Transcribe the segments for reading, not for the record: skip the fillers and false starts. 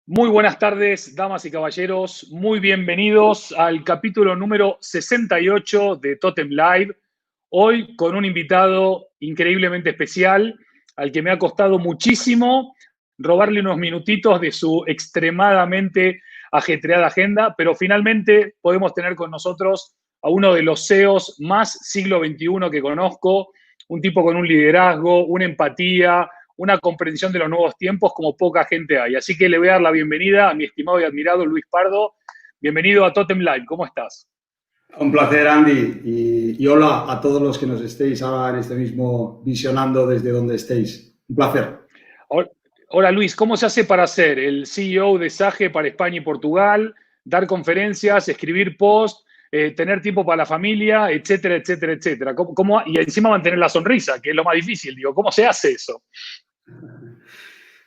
Muy buenas tardes, damas y caballeros. Muy bienvenidos al capítulo número 68 de Totem Live. Hoy con un invitado increíblemente especial, al que me ha costado muchísimo robarle unos minutitos de su extremadamente ajetreada agenda, pero finalmente podemos tener con nosotros a uno de los CEOs más siglo XXI que conozco, un tipo con un liderazgo, una empatía, una comprensión de los nuevos tiempos como poca gente hay. Así que le voy a dar la bienvenida a mi estimado y admirado Luis Pardo. Bienvenido a Totem Live. ¿Cómo estás? Un placer, Andy, y hola a todos los que nos estéis ahora en este mismo visionando desde donde estéis. Un placer. Hola Luis, ¿cómo se hace para ser el CEO de SAGE para España y Portugal, dar conferencias, escribir posts, tener tiempo para la familia, etcétera, etcétera, etcétera? Y encima mantener la sonrisa, que es lo más difícil. Digo, ¿cómo se hace eso?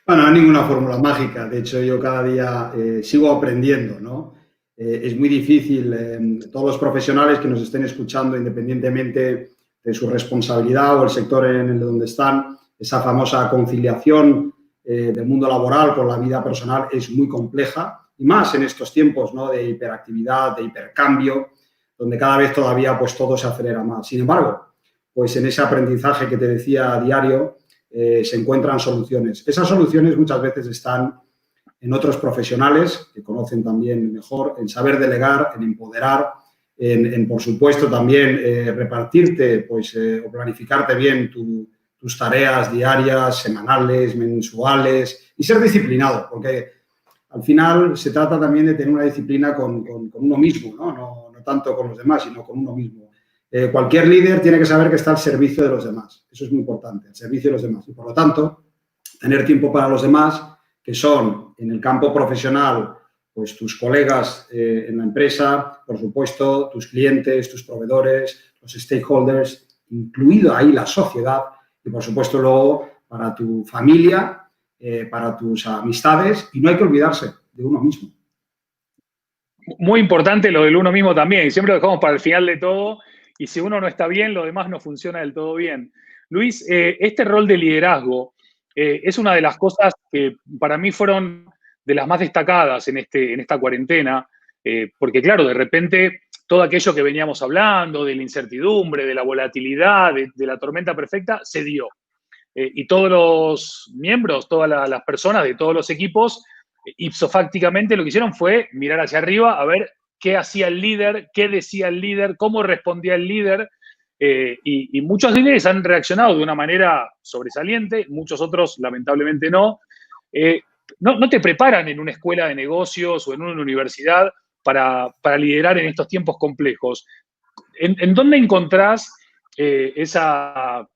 Bueno, no hay ninguna fórmula mágica. De hecho, yo cada día sigo aprendiendo, ¿no? Es muy difícil. Todos los profesionales que nos estén escuchando, independientemente de su responsabilidad o el sector en el donde están, esa famosa conciliación del mundo laboral con la vida personal es muy compleja, y más en estos tiempos, ¿no?, de hiperactividad, de hipercambio, donde cada vez todavía pues todo se acelera más. Sin embargo, pues en ese aprendizaje que te decía a diario, se encuentran soluciones. Esas soluciones muchas veces están en otros profesionales que conocen también mejor, en saber delegar, en empoderar, en por supuesto, también repartirte pues, o planificarte bien tus tareas diarias, semanales, mensuales, y ser disciplinado, porque al final se trata también de tener una disciplina con uno mismo, ¿no? No tanto con los demás, sino con uno mismo. Cualquier líder tiene que saber que está al servicio de los demás. Eso es muy importante, al servicio de los demás. Y, por lo tanto, tener tiempo para los demás, que son, en el campo profesional, pues tus colegas en la empresa, por supuesto, tus clientes, tus proveedores, los stakeholders, incluido ahí la sociedad, y, por supuesto, luego para tu familia, para tus amistades, y no hay que olvidarse de uno mismo. Muy importante lo del uno mismo también. Siempre lo dejamos para el final de todo. Y si uno no está bien, lo demás no funciona del todo bien. Luis, este rol de liderazgo es una de las cosas que para mí fueron de las más destacadas en esta cuarentena, porque claro, de repente todo aquello que veníamos hablando, de la incertidumbre, de la volatilidad, de la tormenta perfecta, se dio. Y todos los miembros, todas las personas de todos los equipos, ipsofácticamente lo que hicieron fue mirar hacia arriba a ver qué hacía el líder, qué decía el líder, cómo respondía el líder. Y muchos líderes han reaccionado de una manera sobresaliente, muchos otros lamentablemente no. No te preparan en una escuela de negocios o en una universidad para liderar en estos tiempos complejos. ¿En dónde encontrás esas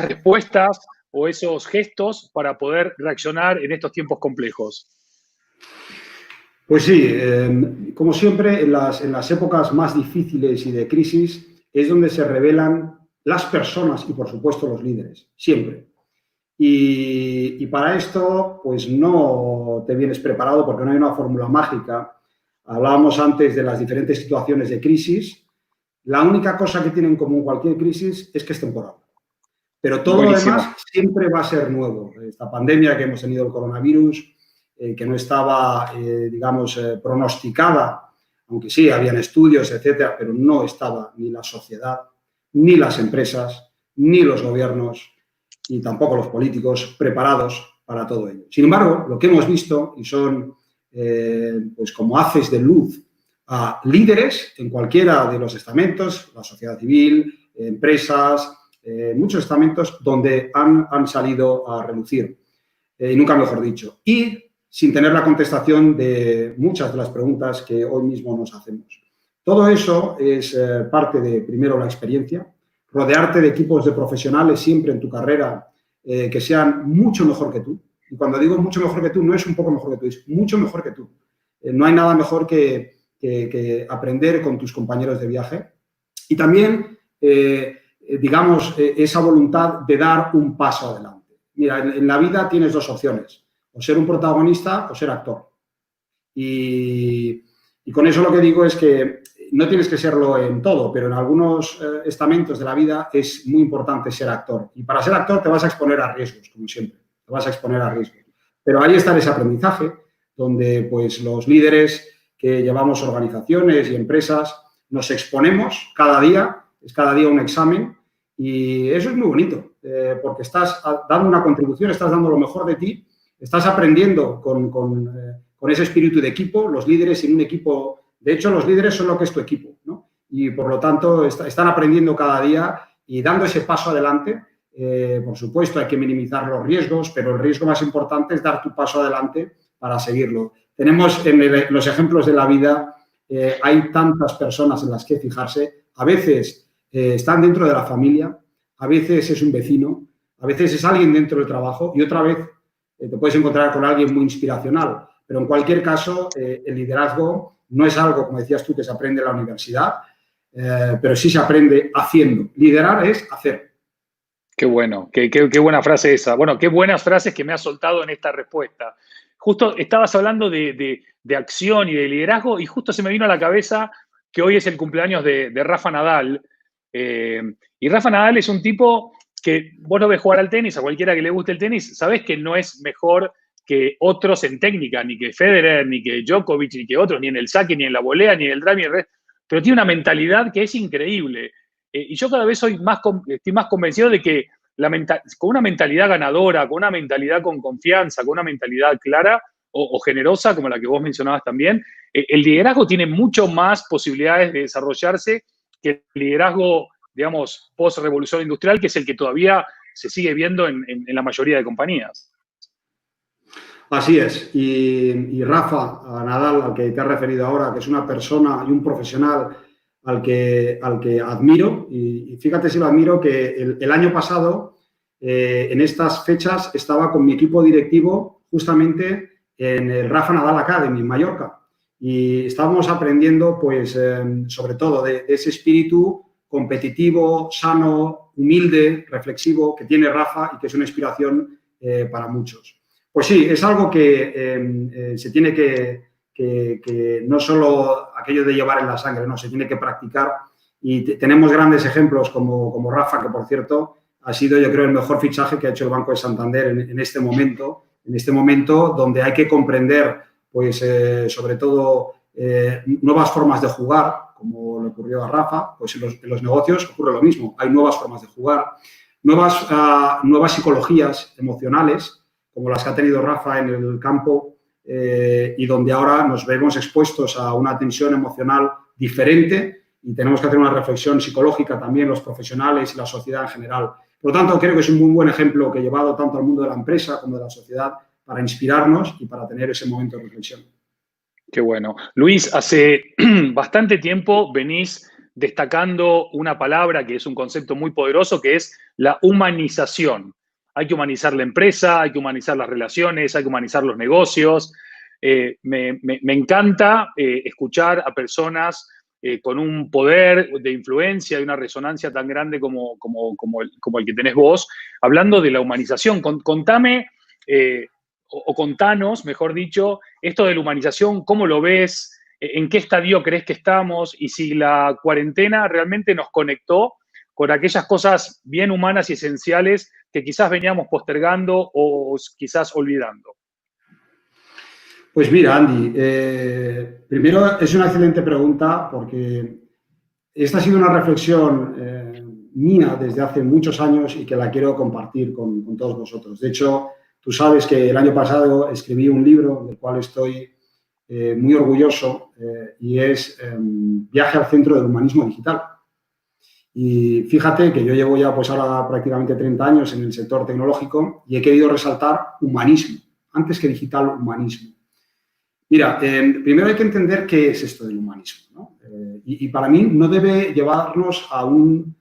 respuestas o esos gestos para poder reaccionar en estos tiempos complejos? Pues sí, como siempre, en las épocas más difíciles y de crisis es donde se revelan las personas y, por supuesto, los líderes, siempre. Y para esto, pues no te vienes preparado porque no hay una fórmula mágica. Hablábamos antes de las diferentes situaciones de crisis. La única cosa que tiene en común cualquier crisis es que es temporal. Pero todo Buenísimo. lo demás siempre va a ser nuevo. Esta pandemia que hemos tenido, el coronavirus, que no estaba, digamos, pronosticada, aunque sí, habían estudios, etcétera, pero no estaba ni la sociedad, ni las empresas, ni los gobiernos, y tampoco los políticos preparados para todo ello. Sin embargo, lo que hemos visto, y son pues como haces de luz a líderes en cualquiera de los estamentos, la sociedad civil, empresas, muchos estamentos donde han salido a relucir, y nunca mejor dicho, y sin tener la contestación de muchas de las preguntas que hoy mismo nos hacemos. Todo eso es parte de, primero, la experiencia, rodearte de equipos de profesionales siempre en tu carrera que sean mucho mejor que tú. Y cuando digo mucho mejor que tú, no es un poco mejor que tú, es mucho mejor que tú. No hay nada mejor que aprender con tus compañeros de viaje. Y también, digamos, esa voluntad de dar un paso adelante. Mira, en la vida tienes dos opciones: o ser un protagonista o ser actor. Y con eso lo que digo es que no tienes que serlo en todo, pero en algunos estamentos de la vida es muy importante ser actor. Y para ser actor te vas a exponer a riesgos, como siempre. Te vas a exponer a riesgos. Pero ahí está ese aprendizaje donde pues los líderes que llevamos organizaciones y empresas nos exponemos cada día, es cada día un examen y eso es muy bonito porque estás dando una contribución, estás dando lo mejor de ti, estás aprendiendo con ese espíritu de equipo, los líderes en un equipo, de hecho los líderes son lo que es tu equipo, ¿no? Y por lo tanto están aprendiendo cada día y dando ese paso adelante. Por supuesto hay que minimizar los riesgos, pero el riesgo más importante es dar tu paso adelante para seguirlo. Tenemos en los ejemplos de la vida, hay tantas personas en las que fijarse, a veces están dentro de la familia, a veces es un vecino, a veces es alguien dentro del trabajo y otra vez te puedes encontrar con alguien muy inspiracional. Pero en cualquier caso, el liderazgo no es algo, como decías tú, que se aprende en la universidad, pero sí se aprende haciendo. Liderar es hacer. Qué bueno, qué buena frase esa. Bueno, qué buenas frases que me has soltado en esta respuesta. Justo estabas hablando de acción y de liderazgo y justo se me vino a la cabeza que hoy es el cumpleaños de Rafa Nadal. Y Rafa Nadal es un tipo que vos lo ves jugar al tenis, a cualquiera que le guste el tenis, sabés que no es mejor que otros en técnica, ni que Federer, ni que Djokovic, ni que otros, ni en el saque, ni en la volea, ni en el drive, ni en el... Pero tiene una mentalidad que es increíble. Y yo cada vez estoy más convencido de que con una mentalidad ganadora, con una mentalidad con confianza, con una mentalidad clara o generosa, como la que vos mencionabas también, el liderazgo tiene mucho más posibilidades de desarrollarse que el liderazgo, digamos, post-revolución industrial, que es el que todavía se sigue viendo en la mayoría de compañías. Así es. Y Rafa Nadal, al que te has referido ahora, que es una persona y un profesional al que admiro, y fíjate si lo admiro, que el año pasado, en estas fechas, estaba con mi equipo directivo justamente en el Rafa Nadal Academy, en Mallorca, y estábamos aprendiendo, pues, sobre todo de ese espíritu competitivo, sano, humilde, reflexivo que tiene Rafa y que es una inspiración para muchos. Pues sí, es algo que se tiene que no solo aquello de llevar en la sangre, no, se tiene que practicar y tenemos grandes ejemplos como Rafa, que por cierto ha sido, yo creo, el mejor fichaje que ha hecho el Banco de Santander en este momento donde hay que comprender, pues, sobre todo, nuevas formas de jugar, como le ocurrió a Rafa, pues en los negocios ocurre lo mismo, hay nuevas formas de jugar, nuevas psicologías emocionales, como las que ha tenido Rafa en el campo, y donde ahora nos vemos expuestos a una tensión emocional diferente y tenemos que hacer una reflexión psicológica también los profesionales y la sociedad en general. Por lo tanto, creo que es un muy buen ejemplo que he llevado tanto al mundo de la empresa como de la sociedad para inspirarnos y para tener ese momento de reflexión. Qué bueno. Luis, hace bastante tiempo venís destacando una palabra que es un concepto muy poderoso, que es la humanización. Hay que humanizar la empresa, hay que humanizar las relaciones, hay que humanizar los negocios. Me encanta escuchar a personas con un poder de influencia y una resonancia tan grande como el que tenés vos, hablando de la humanización. Contame, o contanos, mejor dicho, esto de la humanización, ¿cómo lo ves? ¿En qué estadio crees que estamos? Y si la cuarentena realmente nos conectó con aquellas cosas bien humanas y esenciales que quizás veníamos postergando o quizás olvidando. Pues mira, Andy, primero es una excelente pregunta porque esta ha sido una reflexión mía desde hace muchos años y que la quiero compartir con todos vosotros. De hecho, tú sabes que el año pasado escribí un libro del cual estoy muy orgulloso y es Viaje al centro del humanismo digital. Y fíjate que yo llevo ya pues ahora prácticamente 30 años en el sector tecnológico y he querido resaltar humanismo, antes que digital, humanismo. Mira, primero hay que entender qué es esto del humanismo, ¿no? Y para mí no debe llevarnos a un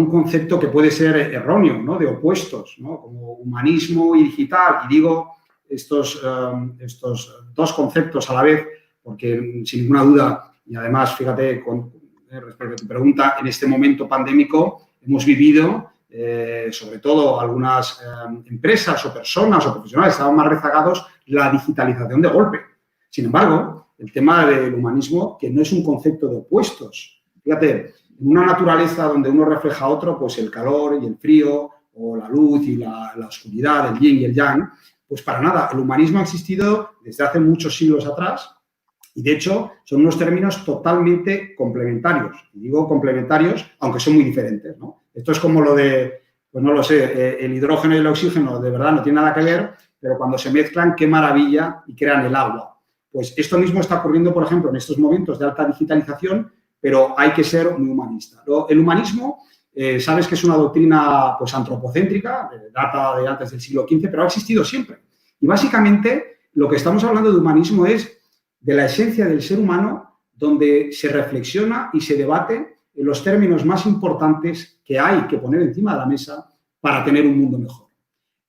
concepto que puede ser erróneo, ¿no? De opuestos, ¿no? Como humanismo y digital. Y digo estos dos conceptos a la vez porque sin ninguna duda, y además, fíjate, respecto a tu pregunta, en este momento pandémico hemos vivido, sobre todo algunas empresas o personas o profesionales estaban más rezagados, la digitalización de golpe. Sin embargo, el tema del humanismo, que no es un concepto de opuestos. Fíjate, en una naturaleza donde uno refleja a otro, pues el calor y el frío, o la luz y la oscuridad, el yin y el yang, Pues para nada, el humanismo ha existido desde hace muchos siglos atrás y, de hecho, son unos términos totalmente complementarios. Y digo complementarios, aunque son muy diferentes, ¿no? Esto es como lo de, pues no lo sé, el hidrógeno y el oxígeno, de verdad, no tiene nada que ver, pero cuando se mezclan, qué maravilla, y crean el agua. Pues esto mismo está ocurriendo, por ejemplo, en estos momentos de alta digitalización, pero hay que ser muy humanista. El humanismo, sabes que es una doctrina pues antropocéntrica, data de antes del siglo XV, pero ha existido siempre. Y básicamente lo que estamos hablando de humanismo es de la esencia del ser humano, donde se reflexiona y se debate en los términos más importantes que hay que poner encima de la mesa para tener un mundo mejor.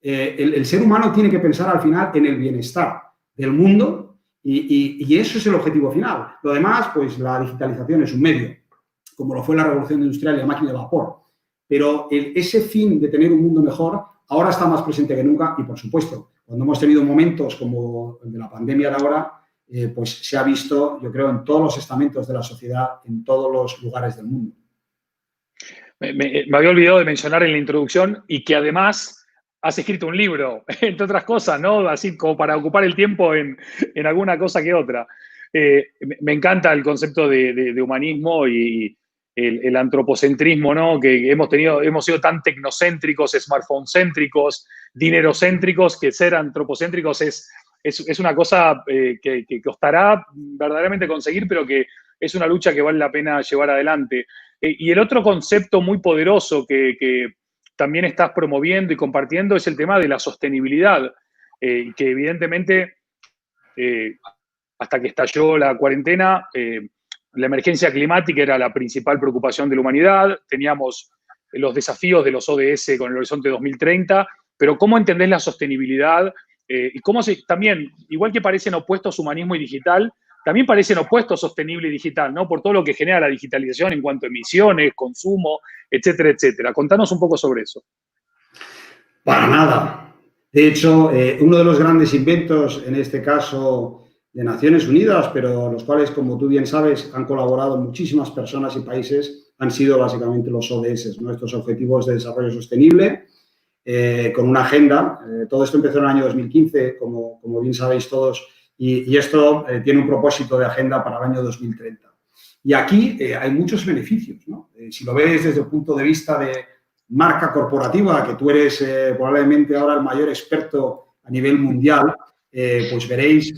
El ser humano tiene que pensar al final en el bienestar del mundo y eso es el objetivo final. Lo demás, pues la digitalización es un medio, como lo fue la revolución industrial y la máquina de vapor. Pero ese fin de tener un mundo mejor ahora está más presente que nunca y, por supuesto, cuando hemos tenido momentos como el de la pandemia de ahora, pues se ha visto, yo creo, en todos los estamentos de la sociedad, en todos los lugares del mundo. Me había olvidado de mencionar en la introducción y que además has escrito un libro, entre otras cosas, ¿no? Así como para ocupar el tiempo en alguna cosa que otra. Me encanta el concepto de humanismo y el antropocentrismo, ¿no? Que hemos sido tan tecnocéntricos, smartphone-céntricos, dinerocéntricos, que ser antropocéntricos es una cosa que costará verdaderamente conseguir, pero que es una lucha que vale la pena llevar adelante. Y el otro concepto muy poderoso que también estás promoviendo y compartiendo es el tema de la sostenibilidad, que evidentemente hasta que estalló la cuarentena, la emergencia climática era la principal preocupación de la humanidad, teníamos los desafíos de los ODS con el horizonte 2030, pero ¿cómo entendés la sostenibilidad? Y cómo también, igual que parecen opuestos humanismo y digital, también parecen opuestos sostenible y digital, ¿no? Por todo lo que genera la digitalización en cuanto a emisiones, consumo, etcétera, etcétera. Contanos un poco sobre eso. Para nada. De hecho, uno de los grandes inventos, en este caso de Naciones Unidas, pero los cuales, como tú bien sabes, han colaborado muchísimas personas y países, han sido básicamente los ODS, ¿no? Estos Objetivos de Desarrollo Sostenible, con una agenda. Todo esto empezó en el año 2015, como bien sabéis todos, y esto tiene un propósito de agenda para el año 2030. Y aquí hay muchos beneficios, ¿no? Si lo ves desde el punto de vista de marca corporativa, que tú eres probablemente ahora el mayor experto a nivel mundial, pues veréis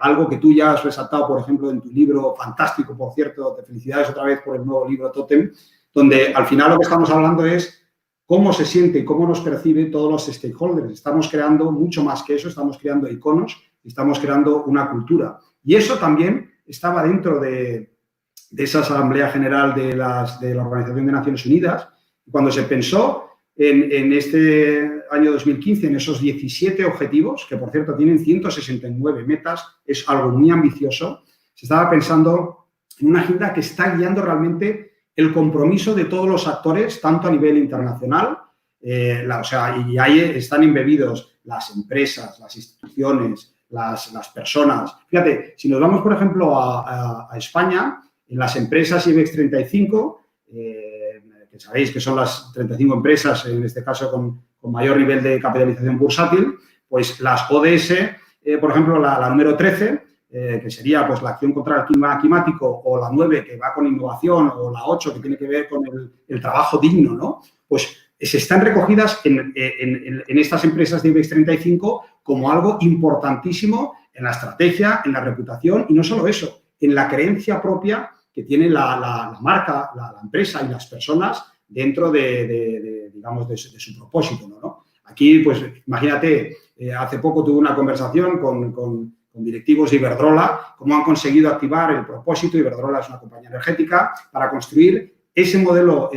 algo que tú ya has resaltado, por ejemplo, en tu libro, fantástico, por cierto, te felicidades otra vez por el nuevo libro Totem, donde al final lo que estamos hablando es cómo se siente y cómo nos percibe todos los stakeholders. Estamos creando mucho más que eso, estamos creando iconos, estamos creando una cultura. Y eso también estaba dentro de esa Asamblea General de la Organización de Naciones Unidas. Cuando se pensó en este año 2015, en esos 17 objetivos, que por cierto tienen 169 metas, es algo muy ambicioso, se estaba pensando en una agenda que está guiando realmente el compromiso de todos los actores, tanto a nivel internacional, y ahí están embebidos las empresas, las instituciones, las personas. Fíjate, si nos vamos, por ejemplo, a España, en las empresas IBEX 35, que sabéis que son las 35 empresas, en este caso con mayor nivel de capitalización bursátil, pues las ODS, por ejemplo, la número 13, que sería pues la acción contra el clima climático, o la 9, que va con innovación, o la 8, que tiene que ver con el trabajo digno, ¿no? Pues se están recogidas en estas empresas de IBEX 35 como algo importantísimo en la estrategia, en la reputación, y no solo eso, en la creencia propia que tiene la marca, la empresa y las personas dentro digamos, de su propósito, ¿no? Aquí, pues, imagínate, hace poco tuve una conversación con directivos de Iberdrola, cómo han conseguido activar el propósito. Iberdrola es una compañía energética, para construir ese modelo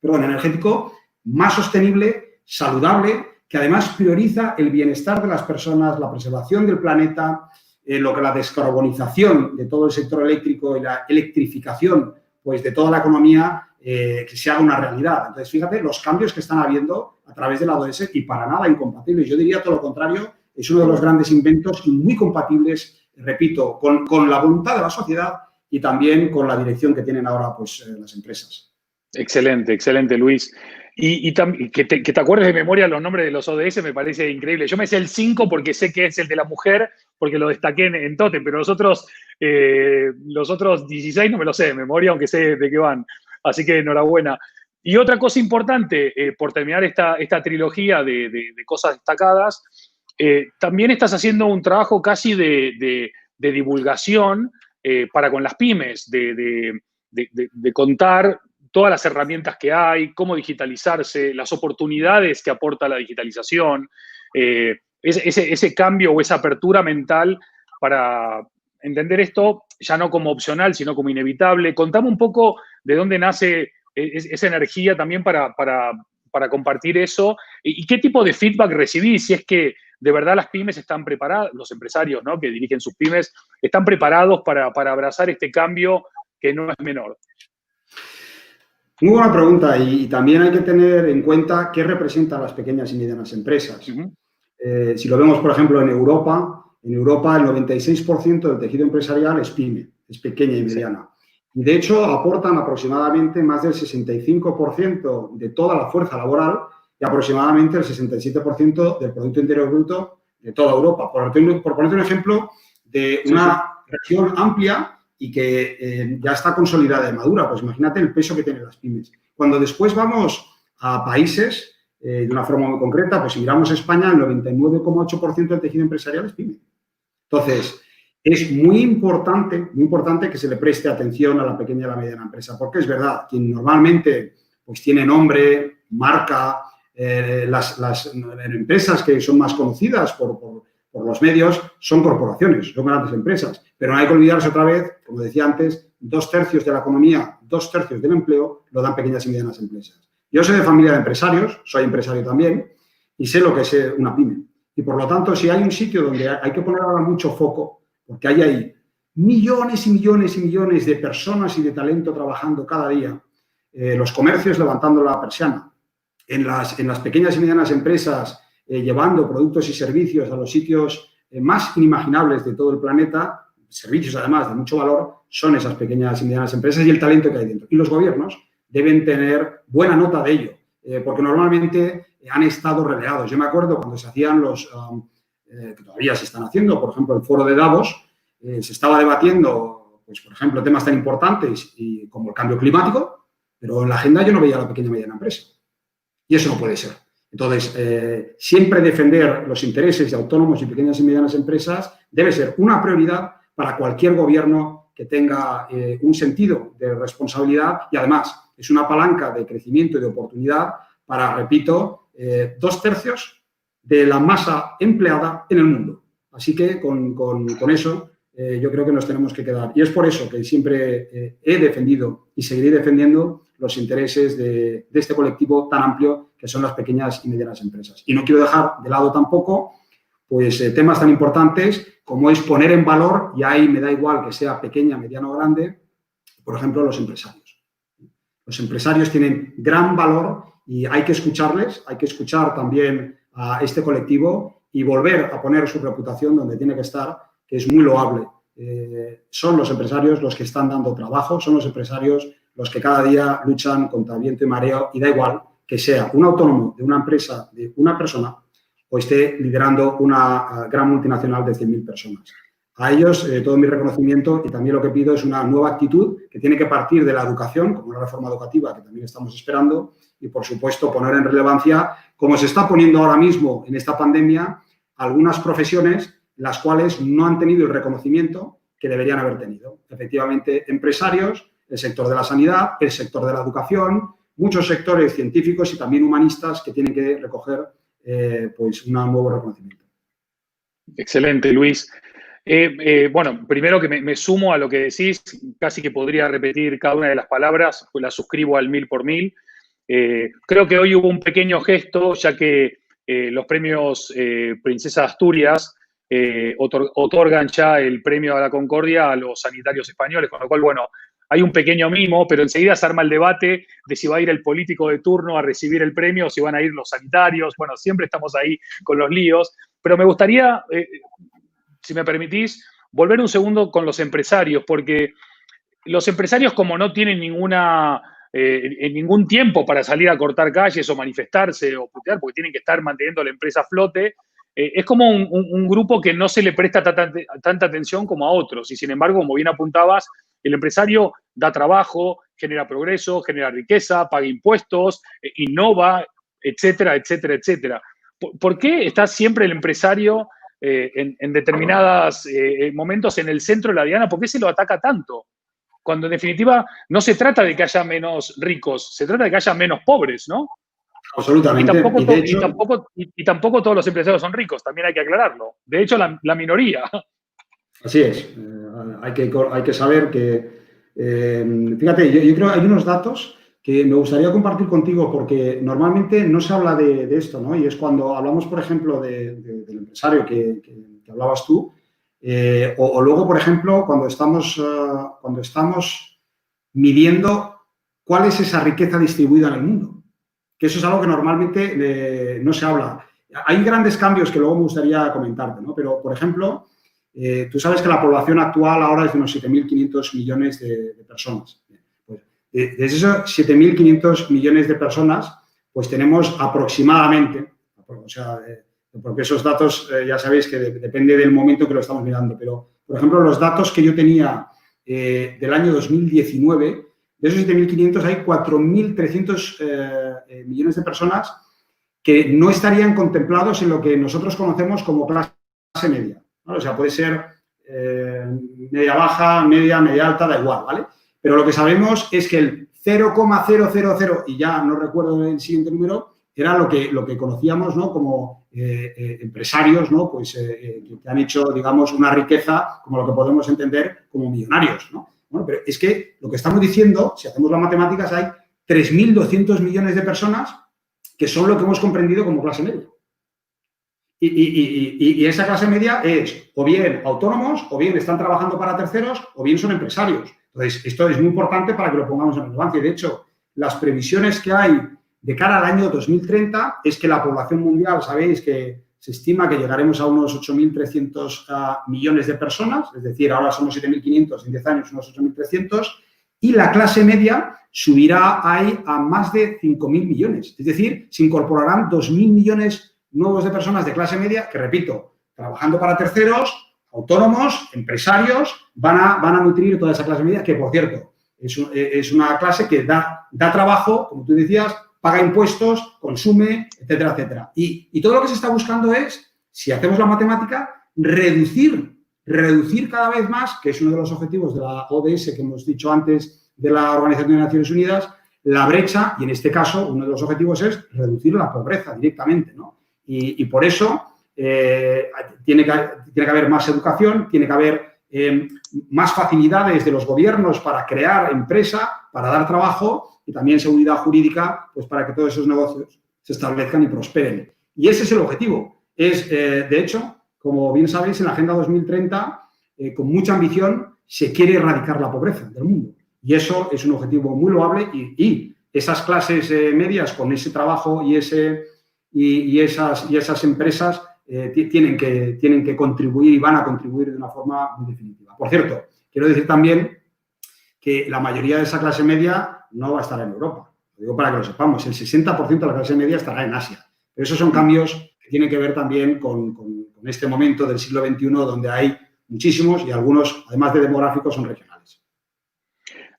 energético más sostenible, saludable, que además prioriza el bienestar de las personas, la preservación del planeta, la descarbonización de todo el sector eléctrico y la electrificación, pues, de toda la economía, que se haga una realidad. Entonces, fíjate los cambios que están habiendo a través de la ODS, y para nada incompatibles. Yo diría todo lo contrario, es uno de los grandes inventos y muy compatibles, repito, con la voluntad de la sociedad y también con la dirección que tienen ahora, pues, las empresas. Excelente, excelente, Luis. Y que te acuerdes de memoria los nombres de los ODS me parece increíble. Yo me sé el 5 porque sé que es el de la mujer, porque lo destaqué en Totem, pero los otros 16 no me los sé de memoria, aunque sé de qué van. Así que enhorabuena. Y otra cosa importante, por terminar esta trilogía de cosas destacadas, también estás haciendo un trabajo casi de divulgación para con las pymes, de contar todas las herramientas que hay, cómo digitalizarse, las oportunidades que aporta la digitalización, ese cambio o esa apertura mental para entender esto ya no como opcional, sino como inevitable. Contame un poco de dónde nace esa energía también para compartir eso y qué tipo de feedback recibís, si es que de verdad las pymes están preparadas, los empresarios, ¿no?, que dirigen sus pymes, están preparados para abrazar este cambio que no es menor. Muy buena pregunta y también hay que tener en cuenta qué representan las pequeñas y medianas empresas. Si lo vemos, por ejemplo, en Europa el 96% del tejido empresarial es pyme, es pequeña y mediana. Y, de hecho, aportan aproximadamente más del 65% de toda la fuerza laboral y aproximadamente el 67% del Producto Interior Bruto de toda Europa. Por ponerte un ejemplo de una región amplia y que ya está consolidada y madura, pues imagínate el peso que tienen las pymes. Cuando después vamos a países, de una forma muy concreta, pues si miramos España, el 99,8% del tejido empresarial es pyme. Entonces, es muy importante que se le preste atención a la pequeña y a la mediana empresa, porque es verdad, quien normalmente pues tiene nombre, marca, las empresas que son más conocidas por los medios son corporaciones, son grandes empresas. Pero no hay que olvidarse otra vez, como decía antes, 2/3 de la economía, 2/3 del empleo lo dan pequeñas y medianas empresas. Yo soy de familia de empresarios, soy empresario también, y sé lo que es una pyme. Y, por lo tanto, si hay un sitio donde hay que poner ahora mucho foco, porque hay ahí millones y millones y millones de personas y de talento trabajando cada día, los comercios levantando la persiana, en las pequeñas y medianas empresas llevando productos y servicios a los sitios más inimaginables de todo el planeta, servicios además de mucho valor, son esas pequeñas y medianas empresas y el talento que hay dentro. Y los gobiernos deben tener buena nota de ello, porque normalmente han estado relegados. Yo me acuerdo cuando se hacían que todavía se están haciendo, por ejemplo, el foro de Davos, se estaba debatiendo, pues, por ejemplo, temas tan importantes como el cambio climático, pero en la agenda yo no veía a la pequeña y mediana empresa. Y eso no puede ser. Entonces, siempre defender los intereses de autónomos y pequeñas y medianas empresas debe ser una prioridad para cualquier gobierno que tenga un sentido de responsabilidad y, además, es una palanca de crecimiento y de oportunidad para, repito, 2/3 de la masa empleada en el mundo. Así que con eso yo creo que nos tenemos que quedar. Y es por eso que siempre he defendido y seguiré defendiendo los intereses de este colectivo tan amplio que son las pequeñas y medianas empresas. Y no quiero dejar de lado tampoco pues, temas tan importantes como es poner en valor, y ahí me da igual que sea pequeña, mediana o grande, por ejemplo, los empresarios. Los empresarios tienen gran valor y hay que escucharles, hay que escuchar también a este colectivo y volver a poner su reputación donde tiene que estar, que es muy loable. Son los empresarios los que están dando trabajo, son los empresarios los que cada día luchan contra viento y mareo, y da igual que sea un autónomo de una empresa, de una persona, o esté liderando una gran multinacional de 100.000 personas. A ellos todo mi reconocimiento, y también lo que pido es una nueva actitud que tiene que partir de la educación, como una reforma educativa que también estamos esperando, y, por supuesto, poner en relevancia, como se está poniendo ahora mismo en esta pandemia, algunas profesiones las cuales no han tenido el reconocimiento que deberían haber tenido. Efectivamente, empresarios, el sector de la sanidad, el sector de la educación, muchos sectores científicos y también humanistas que tienen que recoger pues un nuevo reconocimiento. Excelente, Luis. Bueno, primero que me sumo a lo que decís, casi que podría repetir cada una de las palabras, pues las suscribo al 1000%. Creo que hoy hubo un pequeño gesto, ya que los premios Princesa de Asturias otorgan ya el premio a la Concordia a los sanitarios españoles, con lo cual, bueno, hay un pequeño mimo, pero enseguida se arma el debate de si va a ir el político de turno a recibir el premio o si van a ir los sanitarios. Bueno, siempre estamos ahí con los líos, pero me gustaría, si me permitís, volver un segundo con los empresarios, porque los empresarios, como no tienen ninguna en ningún tiempo para salir a cortar calles o manifestarse o putear, porque tienen que estar manteniendo la empresa a flote. Es como un grupo que no se le presta tanta atención como a otros. Y sin embargo, como bien apuntabas, el empresario da trabajo, genera progreso, genera riqueza, paga impuestos, innova, etcétera, etcétera, etcétera. ¿Por qué está siempre el empresario en determinados momentos en el centro de la diana? ¿Por qué se lo ataca tanto? Cuando en definitiva no se trata de que haya menos ricos, se trata de que haya menos pobres, ¿no? Absolutamente. Y tampoco todos los empresarios son ricos, también hay que aclararlo. De hecho, la minoría. Así es. Hay que saber que, fíjate, yo creo que hay unos datos que me gustaría compartir contigo porque normalmente no se habla de esto, ¿no? Y es cuando hablamos, por ejemplo, del empresario que hablabas tú, o luego, por ejemplo, cuando estamos midiendo cuál es esa riqueza distribuida en el mundo, que eso es algo que normalmente no se habla. Hay grandes cambios que luego me gustaría comentarte, ¿no? Pero, por ejemplo, tú sabes que la población actual ahora es de unos 7.500 millones de personas. Pues, de esos 7.500 millones de personas, pues tenemos aproximadamente, o sea, porque esos datos ya sabéis que depende del momento que lo estamos mirando, pero, por ejemplo, los datos que yo tenía del año 2019, de esos 7.500 hay 4.300 millones de personas que no estarían contemplados en lo que nosotros conocemos como clase media, ¿vale? O sea, puede ser media baja, media alta, da igual, ¿vale? Pero lo que sabemos es que el 0,000, y ya no recuerdo el siguiente número, era lo que conocíamos, ¿no? Como empresarios, ¿no? Pues que han hecho, digamos, una riqueza como lo que podemos entender como millonarios, ¿no? Bueno, pero es que lo que estamos diciendo, si hacemos las matemáticas, hay 3.200 millones de personas que son lo que hemos comprendido como clase media. Y esa clase media es o bien autónomos, o bien están trabajando para terceros, o bien son empresarios. Entonces, esto es muy importante para que lo pongamos en relevancia. De hecho, las previsiones que hay de cara al año 2030 es que la población mundial, sabéis que se estima que llegaremos a unos 8.300 millones de personas, es decir, ahora somos 7.500, en 10 años unos 8.300, y la clase media subirá ahí a más de 5.000 millones. Es decir, se incorporarán 2.000 millones nuevos de personas de clase media que, repito, trabajando para terceros, autónomos, empresarios, van a nutrir toda esa clase media, que, por cierto, es una clase que da trabajo, como tú decías, paga impuestos, consume, etcétera, etcétera. Y todo lo que se está buscando es, si hacemos la matemática, reducir cada vez más, que es uno de los objetivos de la ODS que hemos dicho antes de la Organización de Naciones Unidas, la brecha, y en este caso uno de los objetivos es reducir la pobreza directamente, ¿no? Y por eso tiene que haber más educación, tiene que haber más facilidades de los gobiernos para crear empresa, para dar trabajo y también seguridad jurídica, pues para que todos esos negocios se establezcan y prosperen. Y ese es el objetivo. De hecho, como bien sabéis, en la Agenda 2030, con mucha ambición, se quiere erradicar la pobreza del mundo. Y eso es un objetivo muy loable y esas clases medias con ese trabajo y esas empresas tienen que contribuir y van a contribuir de una forma muy definitiva. Por cierto, quiero decir también que la mayoría de esa clase media no va a estar en Europa. Lo digo para que lo sepamos. El 60% de la clase media estará en Asia. Pero esos son cambios que tienen que ver también con este momento del siglo XXI donde hay muchísimos y algunos, además de demográficos, son regionales.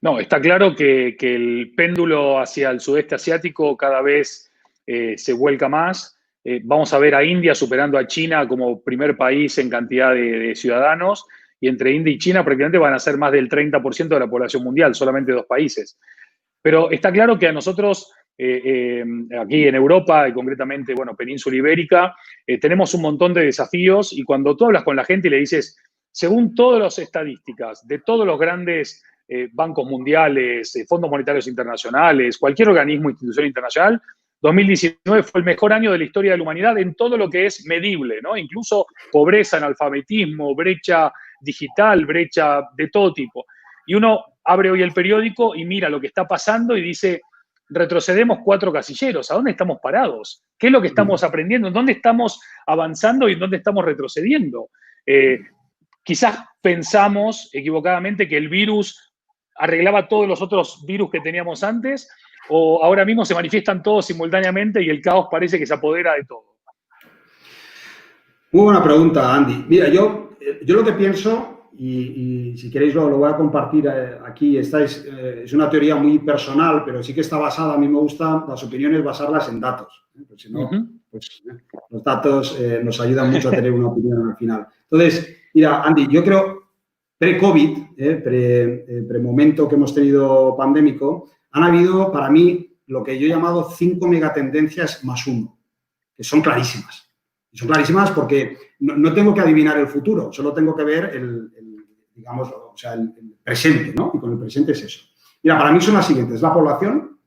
No, está claro que el péndulo hacia el sudeste asiático cada vez se vuelca más. Vamos a ver a India superando a China como primer país en cantidad de ciudadanos, y entre India y China prácticamente van a ser más del 30% de la población mundial, solamente dos países. Pero está claro que a nosotros, aquí en Europa, y concretamente, bueno, península ibérica, tenemos un montón de desafíos, y cuando tú hablas con la gente y le dices, según todas las estadísticas de todos los grandes bancos mundiales, fondos monetarios internacionales, cualquier organismo, institución internacional, 2019 fue el mejor año de la historia de la humanidad en todo lo que es medible, ¿no? Incluso pobreza, analfabetismo, brecha digital, brecha de todo tipo. Y uno abre hoy el periódico y mira lo que está pasando y dice, retrocedemos 4 casilleros. ¿A dónde estamos parados? ¿Qué es lo que estamos aprendiendo? ¿En dónde estamos avanzando y en dónde estamos retrocediendo? Quizás pensamos equivocadamente que el virus arreglaba todos los otros virus que teníamos antes, o ahora mismo se manifiestan todos simultáneamente y el caos parece que se apodera de todo? Muy buena pregunta, Andy. Mira, yo lo que pienso, y si queréis lo voy a compartir aquí, esta es una teoría muy personal, pero sí que está basada, a mí me gustan las opiniones basarlas en datos, porque si no, pues, los datos nos ayudan mucho a tener una opinión al final. Entonces, mira, Andy, yo creo, pre-COVID, pre-momento que hemos tenido pandémico, han habido, para mí, lo que yo he llamado 5 megatendencias más 1, que son clarísimas. Y son clarísimas porque no tengo que adivinar el futuro, solo tengo que ver el presente, ¿no? Y con el presente es eso. Mira, para mí son las siguientes. La población,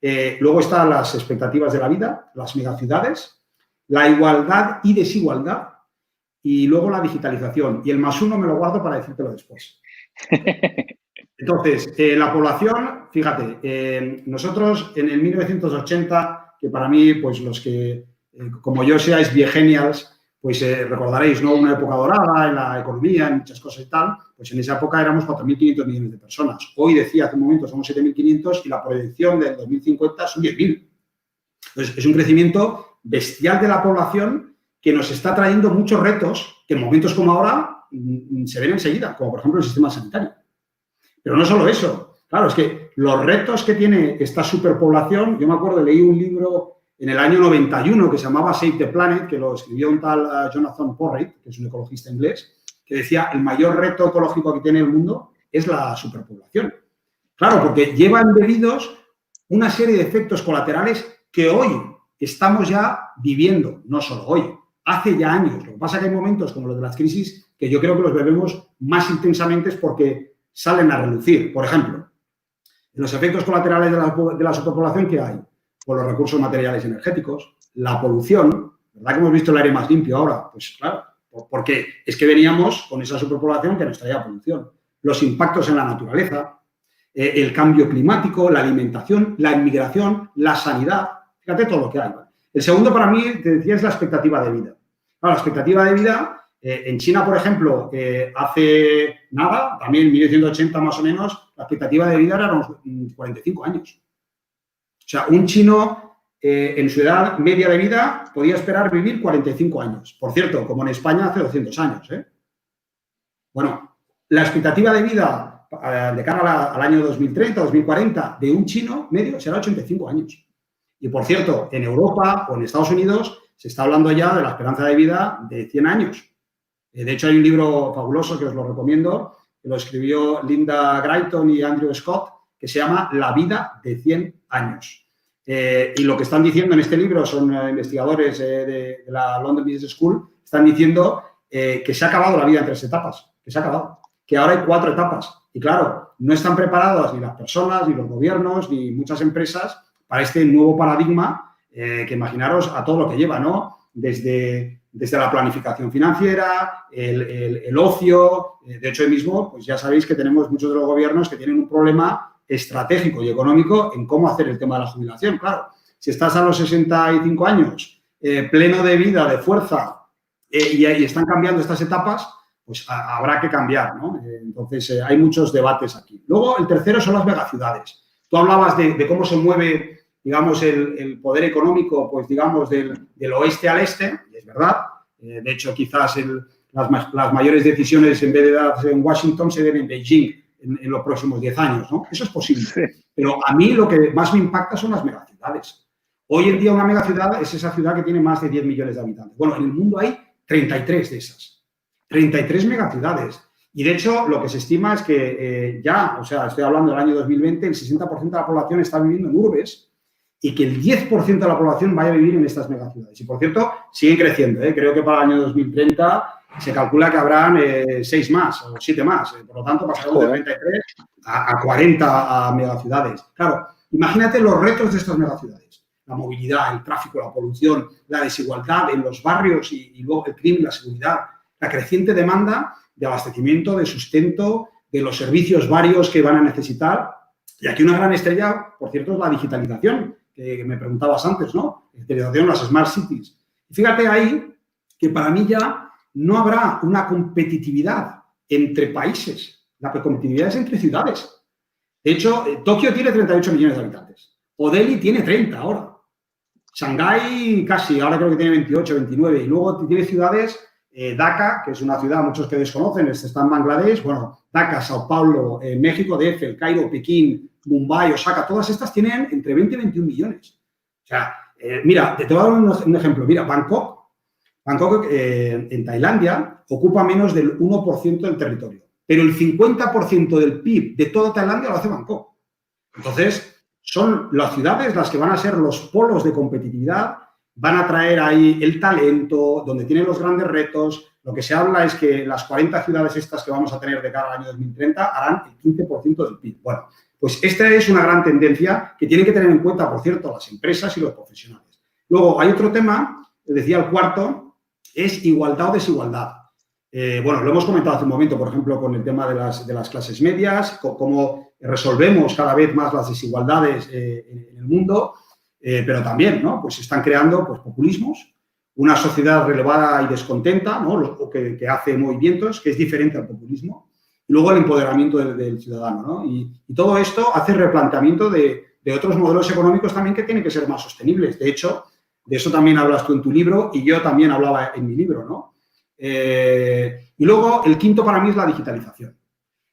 luego están las expectativas de la vida, las megaciudades, la igualdad y desigualdad, y luego la digitalización. Y el más 1 me lo guardo para decírtelo después. Entonces, la población, fíjate, nosotros en el 1980, que para mí, pues los que, como yo seáis viegenials, pues recordaréis, ¿no? Una época dorada en la economía, en muchas cosas y tal, pues en esa época éramos 4.500 millones de personas. Hoy, decía hace un momento, somos 7.500 y la proyección del 2050 son 10.000. Entonces, es un crecimiento bestial de la población que nos está trayendo muchos retos que en momentos como ahora se ven enseguida, como por ejemplo el sistema sanitario. Pero no solo eso. Claro, es que los retos que tiene esta superpoblación, yo me acuerdo, leí un libro en el año 91 que se llamaba Save the Planet, que lo escribió un tal Jonathan Porritt, que es un ecologista inglés, que decía el mayor reto ecológico que tiene el mundo es la superpoblación. Claro, porque lleva embebidos una serie de efectos colaterales que hoy estamos ya viviendo, no solo hoy, hace ya años. Lo que pasa es que hay momentos como los de las crisis que yo creo que los bebemos más intensamente porque salen a relucir. Por ejemplo, en los efectos colaterales de la superpoblación que hay, por los recursos materiales y energéticos, la polución, ¿verdad que hemos visto el aire más limpio ahora? Pues claro, porque es que veníamos con esa superpoblación que nos traía polución. Los impactos en la naturaleza, el cambio climático, la alimentación, la inmigración, la sanidad, fíjate todo lo que hay. El segundo para mí, te decía, es la expectativa de vida. Claro, la expectativa de vida, en China, por ejemplo, hace nada, también en 1980 más o menos, la expectativa de vida era unos 45 años. O sea, un chino en su edad media de vida podía esperar vivir 45 años. Por cierto, como en España hace 200 años. Bueno, la expectativa de vida de cara al año 2030, 2040 de un chino medio será 85 años. Y, por cierto, en Europa o en Estados Unidos se está hablando ya de la esperanza de vida de 100 años. De hecho, hay un libro fabuloso que os lo recomiendo, que lo escribió Linda Grayton y Andrew Scott, que se llama La vida de 100 años. Y lo que están diciendo en este libro son investigadores de la London Business School, están diciendo que se ha acabado la vida en 3 etapas, que se ha acabado, que ahora hay 4 etapas. Y claro, no están preparadas ni las personas, ni los gobiernos, ni muchas empresas para este nuevo paradigma que imaginaros a todo lo que lleva, ¿no? Desde la planificación financiera, el ocio. De hecho, hoy mismo, pues ya sabéis que tenemos muchos de los gobiernos que tienen un problema estratégico y económico en cómo hacer el tema de la jubilación. Claro, si estás a los 65 años, pleno de vida, de fuerza, y están cambiando estas etapas, pues habrá que cambiar, ¿no? Entonces, hay muchos debates aquí. Luego, el tercero son las megaciudades. Tú hablabas de cómo se mueve, digamos, el poder económico, pues, digamos, del oeste al este, y es verdad. De hecho, quizás las mayores decisiones, en vez de darse en Washington, se den en Beijing en los próximos 10 años, ¿no? Eso es posible. Sí. Pero a mí lo que más me impacta son las megaciudades. Hoy en día una megaciudad es esa ciudad que tiene más de 10 millones de habitantes. Bueno, en el mundo hay 33 de esas. 33 megaciudades. Y, de hecho, lo que se estima es que estoy hablando del año 2020, el 60% de la población está viviendo en urbes y que el 10% de la población vaya a vivir en estas megaciudades. Y, por cierto, siguen creciendo. Creo que para el año 2030 se calcula que habrán 6 más o 7 más. Por lo tanto, pasaremos de 33 a 40 megaciudades. Claro, imagínate los retos de estas megaciudades. La movilidad, el tráfico, la polución, la desigualdad en los barrios y luego el crimen, la seguridad, la creciente demanda de abastecimiento, de sustento, de los servicios varios que van a necesitar. Y aquí una gran estrella, por cierto, es la digitalización, que me preguntabas antes, ¿no? La digitalización, las smart cities. Y fíjate ahí que para mí ya no habrá una competitividad entre países. La competitividad es entre ciudades. De hecho, Tokio tiene 38 millones de habitantes. O Delhi tiene 30 ahora. Shanghái casi, ahora creo que tiene 28, 29. Y luego tiene ciudades, Dhaka, que es una ciudad, muchos que desconocen, está en Bangladesh. Bueno, Dhaka, Sao Paulo, México, DF, El Cairo, Pekín, Mumbai, Osaka, todas estas tienen entre 20 y 21 millones. O sea, mira, te voy a dar un ejemplo. Mira, Bangkok en Tailandia ocupa menos del 1% del territorio, pero el 50% del PIB de toda Tailandia lo hace Bangkok. Entonces, son las ciudades las que van a ser los polos de competitividad, van a traer ahí el talento, donde tienen los grandes retos. Lo que se habla es que las 40 ciudades estas que vamos a tener de cara al año 2030 harán el 15% del PIB. Bueno, pues esta es una gran tendencia que tienen que tener en cuenta, por cierto, las empresas y los profesionales. Luego, hay otro tema, decía el cuarto, es igualdad o desigualdad. Bueno, lo hemos comentado hace un momento, por ejemplo, con el tema de las clases medias, cómo resolvemos cada vez más las desigualdades en el mundo, pero también, ¿no? Pues se están creando pues, populismos, una sociedad relevada y descontenta, ¿no? O que hace movimientos, que es diferente al populismo, y luego el empoderamiento del ciudadano, ¿no? Y todo esto hace replanteamiento de otros modelos económicos también que tienen que ser más sostenibles. De hecho, de eso también hablas tú en tu libro y yo también hablaba en mi libro, ¿no? Y luego, el quinto para mí es la digitalización.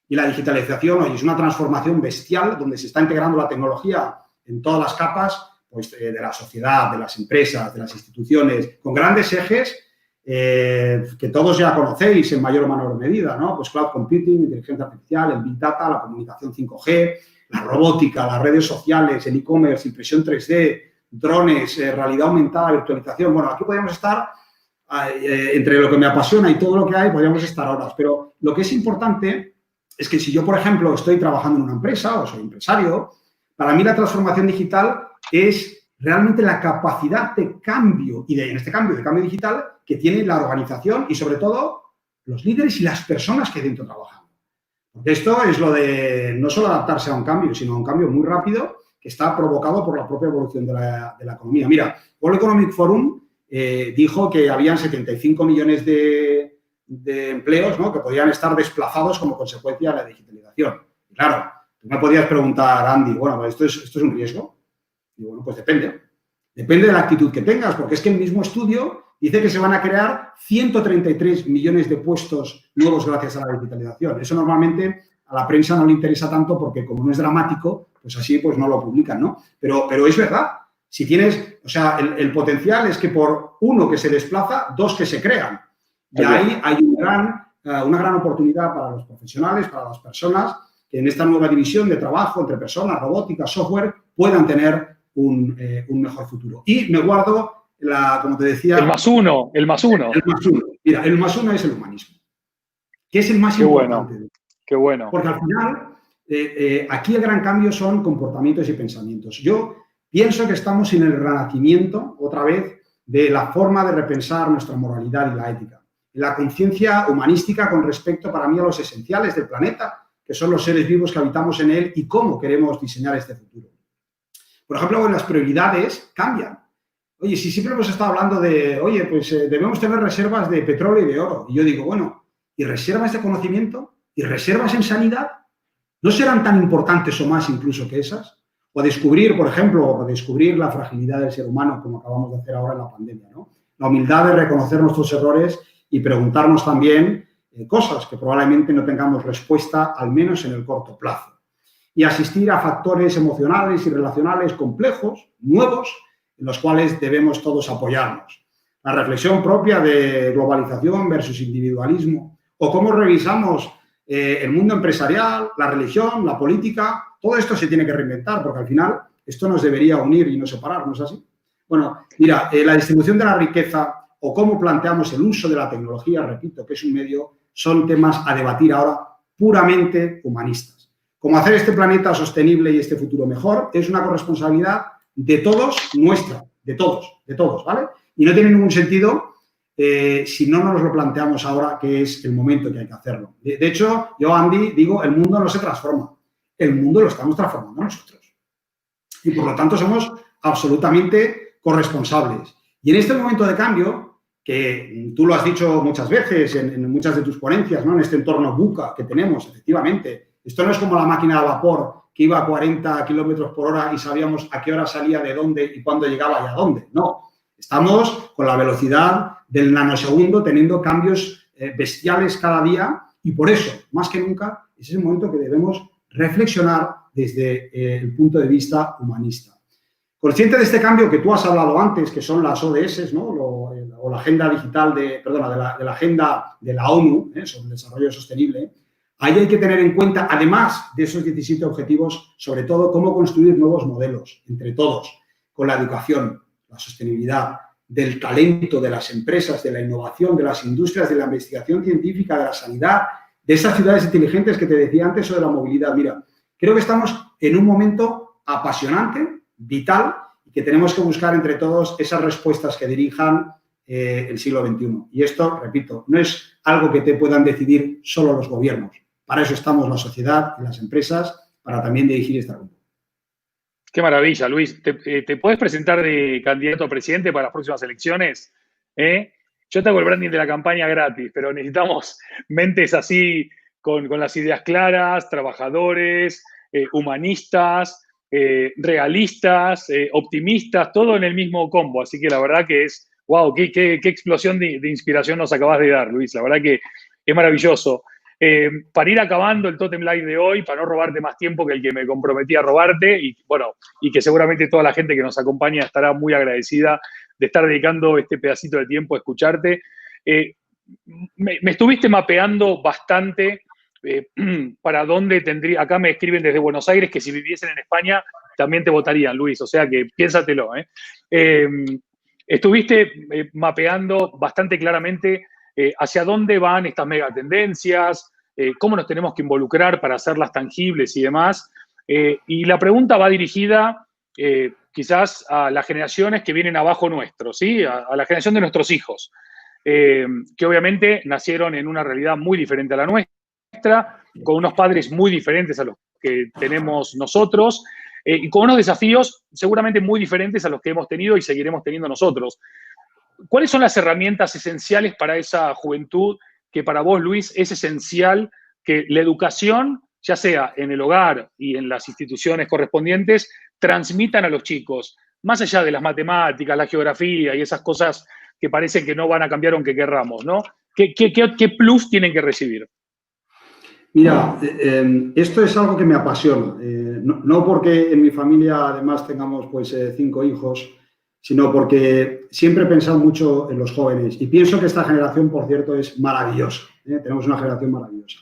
Y la digitalización hoy es una transformación bestial donde se está integrando la tecnología en todas las capas pues, de la sociedad, de las empresas, de las instituciones, con grandes ejes que todos ya conocéis en mayor o menor medida, ¿no? Pues cloud computing, inteligencia artificial, el big data, la comunicación 5G, la robótica, las redes sociales, el e-commerce, impresión 3D, drones, realidad aumentada, virtualización. Bueno, aquí podríamos estar, entre lo que me apasiona y todo lo que hay, podríamos estar horas. Pero lo que es importante es que si yo, por ejemplo, estoy trabajando en una empresa o soy empresario, para mí la transformación digital es realmente la capacidad de cambio y en este cambio de cambio digital que tiene la organización y, sobre todo, los líderes y las personas que dentro trabajan. Porque esto es lo de no solo adaptarse a un cambio, sino a un cambio muy rápido que está provocado por la propia evolución de la economía. Mira, World Economic Forum dijo que habían 75 millones de empleos, ¿no? Que podían estar desplazados como consecuencia de la digitalización. Y claro, tú me podías preguntar, Andy, bueno, ¿esto es un riesgo? Y bueno, pues depende. Depende de la actitud que tengas, porque es que el mismo estudio dice que se van a crear 133 millones de puestos nuevos gracias a la digitalización. Eso normalmente a la prensa no le interesa tanto porque como no es dramático, pues así pues no lo publican, ¿no? Pero es verdad. Si tienes, o sea, el potencial es que por uno que se desplaza, dos que se crean. Y ahí hay una gran oportunidad para los profesionales, para las personas que en esta nueva división de trabajo entre personas, robótica, software, puedan tener un mejor futuro. Y me guardo, como te decía... El más uno. El más uno. Mira, el más uno es el humanismo, que es el más importante. Bueno, qué bueno. Porque al final, aquí el gran cambio son comportamientos y pensamientos. Yo pienso que estamos en el renacimiento, otra vez, de la forma de repensar nuestra moralidad y la ética. La conciencia humanística con respecto, para mí, a los esenciales del planeta, que son los seres vivos que habitamos en él y cómo queremos diseñar este futuro. Por ejemplo, las prioridades cambian. Oye, si siempre hemos estado hablando de, oye, pues debemos tener reservas de petróleo y de oro. Y yo digo, bueno, ¿y reservas de conocimiento? ¿Y reservas en sanidad? ¿No serán tan importantes o más incluso que esas? O descubrir, por ejemplo, la fragilidad del ser humano, como acabamos de hacer ahora en la pandemia, ¿no? La humildad de reconocer nuestros errores y preguntarnos también cosas que probablemente no tengamos respuesta, al menos en el corto plazo. Y asistir a factores emocionales y relacionales complejos, nuevos, en los cuales debemos todos apoyarnos. La reflexión propia de globalización versus individualismo, o cómo revisamos el mundo empresarial, la religión, la política. Todo esto se tiene que reinventar, porque al final esto nos debería unir y no separar, ¿no es así? Bueno, mira, la distribución de la riqueza o cómo planteamos el uso de la tecnología, repito, que es un medio, son temas a debatir ahora puramente humanistas. Cómo hacer este planeta sostenible y este futuro mejor es una corresponsabilidad de todos, nuestra, de todos, ¿vale? Y no tiene ningún sentido si no nos lo planteamos ahora, que es el momento que hay que hacerlo. De hecho, yo, Andy, digo, el mundo no se transforma, el mundo lo estamos transformando nosotros. Y, por lo tanto, somos absolutamente corresponsables. Y en este momento de cambio, que tú lo has dicho muchas veces en muchas de tus ponencias, ¿no? En este entorno VUCA que tenemos, efectivamente, Esto no es como la máquina de vapor que iba a 40 kilómetros por hora y sabíamos a qué hora salía de dónde y cuándo llegaba y a dónde. No, estamos con la velocidad del nanosegundo teniendo cambios bestiales cada día y por eso, más que nunca, es el momento que debemos reflexionar desde el punto de vista humanista. Consciente de este cambio que tú has hablado antes, que son las ODS, ¿no? o la agenda digital de la agenda de la ONU sobre el desarrollo sostenible, ahí hay que tener en cuenta, además de esos 17 objetivos, sobre todo cómo construir nuevos modelos entre todos, con la educación, la sostenibilidad, del talento, de las empresas, de la innovación, de las industrias, de la investigación científica, de la sanidad, de esas ciudades inteligentes que te decía antes o de la movilidad. Mira, creo que estamos en un momento apasionante, vital, y que tenemos que buscar entre todos esas respuestas que dirijan el siglo XXI. Y esto, repito, no es algo que te puedan decidir solo los gobiernos. Para eso estamos la sociedad y las empresas, para también dirigir este rumbo. Qué maravilla, Luis. ¿Te puedes presentar de candidato a presidente para las próximas elecciones? Yo te hago el branding de la campaña gratis, pero necesitamos mentes así, con las ideas claras, trabajadores, humanistas, realistas, optimistas, todo en el mismo combo. Así que la verdad que es, wow, qué explosión de inspiración nos acabas de dar, Luis. La verdad que es maravilloso. Para ir acabando el Totem Live de hoy, para no robarte más tiempo que el que me comprometí a robarte, y bueno, y que seguramente toda la gente que nos acompaña estará muy agradecida de estar dedicando este pedacito de tiempo a escucharte. Me estuviste mapeando bastante para dónde tendría. Acá me escriben desde Buenos Aires que si viviesen en España también te votarían, Luis, o sea que piénsatelo. Estuviste mapeando bastante claramente hacia dónde van estas megatendencias, cómo nos tenemos que involucrar para hacerlas tangibles y demás. Y la pregunta va dirigida quizás a las generaciones que vienen abajo nuestro, ¿sí? A la generación de nuestros hijos, que obviamente nacieron en una realidad muy diferente a la nuestra, con unos padres muy diferentes a los que tenemos nosotros, y con unos desafíos seguramente muy diferentes a los que hemos tenido y seguiremos teniendo nosotros. ¿Cuáles son las herramientas esenciales para esa juventud que para vos, Luis, es esencial que la educación, ya sea en el hogar y en las instituciones correspondientes, transmitan a los chicos, más allá de las matemáticas, la geografía y esas cosas que parecen que no van a cambiar aunque querramos, ¿no? ¿Qué plus tienen que recibir? Mira, esto es algo que me apasiona. No porque en mi familia además tengamos pues 5 hijos, sino porque siempre he pensado mucho en los jóvenes y pienso que esta generación, por cierto, es maravillosa. Tenemos una generación maravillosa.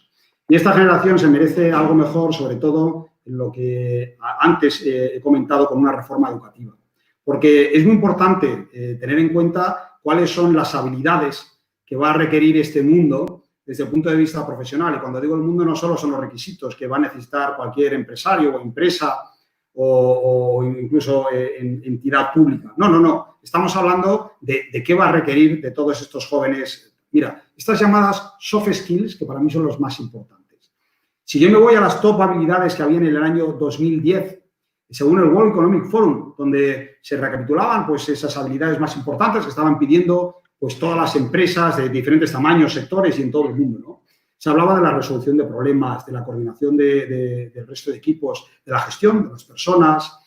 Y esta generación se merece algo mejor, sobre todo en lo que antes he comentado con una reforma educativa. Porque es muy importante tener en cuenta cuáles son las habilidades que va a requerir este mundo desde el punto de vista profesional. Y cuando digo el mundo no solo son los requisitos que va a necesitar cualquier empresario o empresa o incluso entidad pública. No. Estamos hablando de qué va a requerir de todos estos jóvenes. Mira, estas llamadas soft skills, que para mí son los más importantes. Si yo me voy a las top habilidades que había en el año 2010, según el World Economic Forum, donde se recapitulaban pues, esas habilidades más importantes que estaban pidiendo pues, todas las empresas de diferentes tamaños, sectores y en todo el mundo, ¿no? Se hablaba de la resolución de problemas, de la coordinación del resto de equipos, de la gestión de las personas,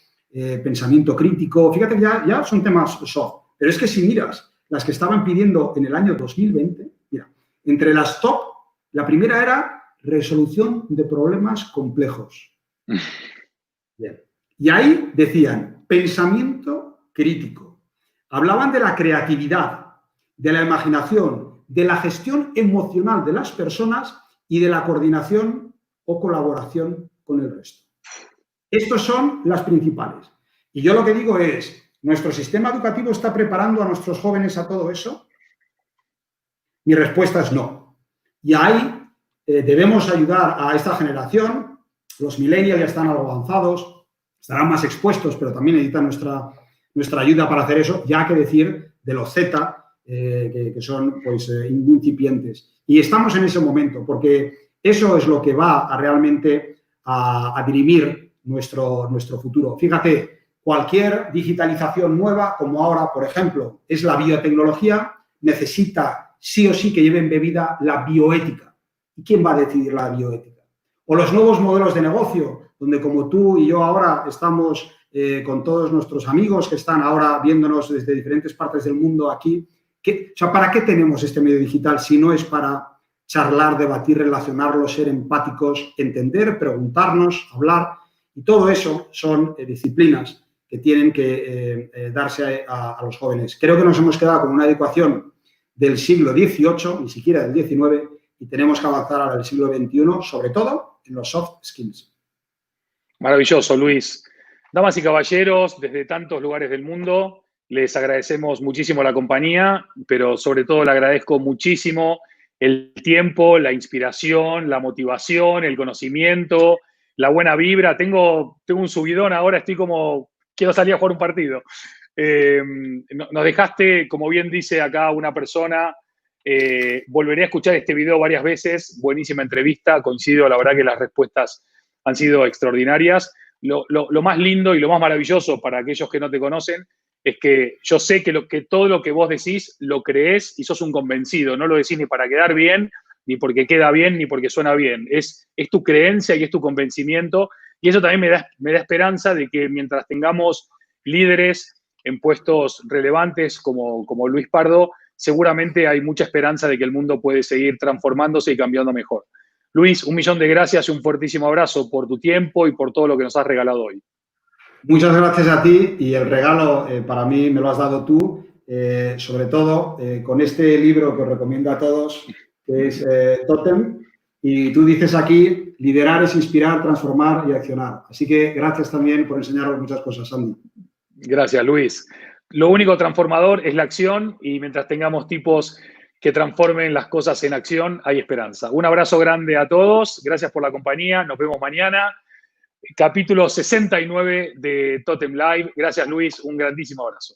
pensamiento crítico. Fíjate, ya son temas soft. Pero es que si miras las que estaban pidiendo en el año 2020, mira, entre las top, la primera era resolución de problemas complejos. Bien. Y ahí decían pensamiento crítico. Hablaban de la creatividad, de la imaginación, de la gestión emocional de las personas y de la coordinación o colaboración con el resto. Estos son las principales. Y yo lo que digo es, ¿nuestro sistema educativo está preparando a nuestros jóvenes a todo eso? Mi respuesta es no. Y ahí debemos ayudar a esta generación. Los millennials ya están algo avanzados, estarán más expuestos, pero también necesitan nuestra ayuda para hacer eso. Ya que decir de los Z, que son pues, incipientes. Y estamos en ese momento, porque eso es lo que va a realmente a dirimir nuestro futuro. Fíjate, cualquier digitalización nueva, como ahora, por ejemplo, es la biotecnología, necesita sí o sí que lleve embebida la bioética. ¿Y quién va a decidir la bioética? O los nuevos modelos de negocio, donde como tú y yo ahora estamos con todos nuestros amigos que están ahora viéndonos desde diferentes partes del mundo aquí. O sea, ¿para qué tenemos este medio digital si no es para charlar, debatir, relacionarlos, ser empáticos, entender, preguntarnos, hablar? Y todo eso son disciplinas que tienen que darse a los jóvenes. Creo que nos hemos quedado con una educación del siglo XVIII, ni siquiera del XIX, y tenemos que avanzar ahora al siglo XXI, sobre todo en los soft skills. Maravilloso, Luis. Damas y caballeros, desde tantos lugares del mundo, les agradecemos muchísimo la compañía, pero sobre todo le agradezco muchísimo el tiempo, la inspiración, la motivación, el conocimiento, la buena vibra. Tengo un subidón ahora, estoy como, quiero salir a jugar un partido. Nos dejaste, como bien dice acá una persona, volveré a escuchar este video varias veces, buenísima entrevista, coincido, la verdad que las respuestas han sido extraordinarias. Lo más lindo y lo más maravilloso para aquellos que no te conocen es que yo sé que todo lo que vos decís lo creés y sos un convencido. No lo decís ni para quedar bien, ni porque queda bien, ni porque suena bien. Es tu creencia y es tu convencimiento. Y eso también me da esperanza de que mientras tengamos líderes en puestos relevantes como Luis Pardo, seguramente hay mucha esperanza de que el mundo puede seguir transformándose y cambiando mejor. Luis, 1.000.000 de gracias y un fuertísimo abrazo por tu tiempo y por todo lo que nos has regalado hoy. Muchas gracias a ti y el regalo para mí me lo has dado tú, sobre todo con este libro que os recomiendo a todos, que es Totem, y tú dices aquí, liderar es inspirar, transformar y accionar. Así que gracias también por enseñarnos muchas cosas, Andy. Gracias, Luis. Lo único transformador es la acción y mientras tengamos tipos que transformen las cosas en acción, hay esperanza. Un abrazo grande a todos, gracias por la compañía, nos vemos mañana. Capítulo 69 de Totem Live. Gracias, Luis, un grandísimo abrazo.